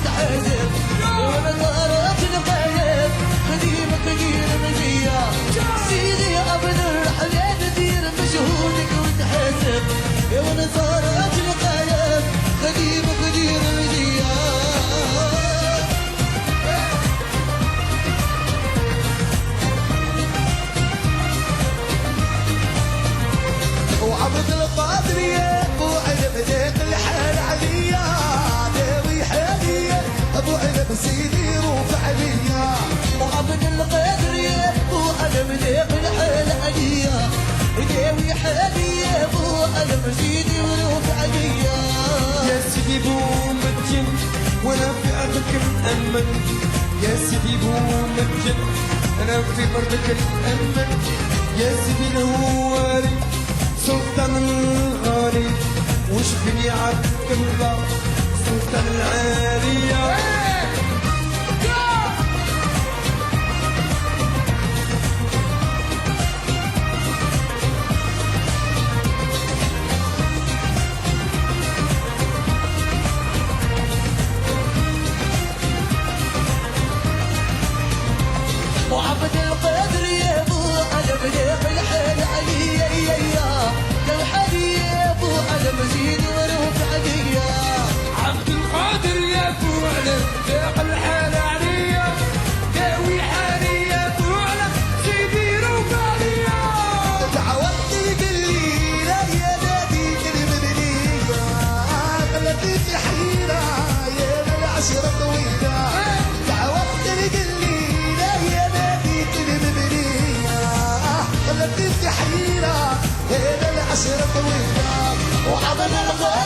وتحاسب وانا طارت القايد خديمك دير مزية سيدي يا عبد الرحمن دير مجهودك وتحاسب وانا طارت القايد خديمك دير مزية وعبد القادر يا ابو علم ذيك الحال عليا داوي حاليا ابو علم سيدي روح عليا وعبد القادر يا ابو علم ذيك الحال عليا داوي حاليا ابو علم سيدي روح عليا يا سيدي بومتين وانا في ارضك مأمن يا سيدي بومتين انا في ارضك مأمن يا سيدي الهواري سلطان الغالي وش بني عبد الله سلطان العالية وعبد القادر يا ابو علم ذيق الحال عليا يا الحالي يا ابو علم زيد وروح عليا عبد القادر يا ابو علم ذيق الحال عليا داوي حالي يا ابو علم سيدي روح عليا دعوت القليلة يا نادي المدنية خلتني في حيرة يا العشرة طويلة دعوت القليلة يا نادي المدنية خلتني في حيرة يا العشرة طويلة وعبد القادر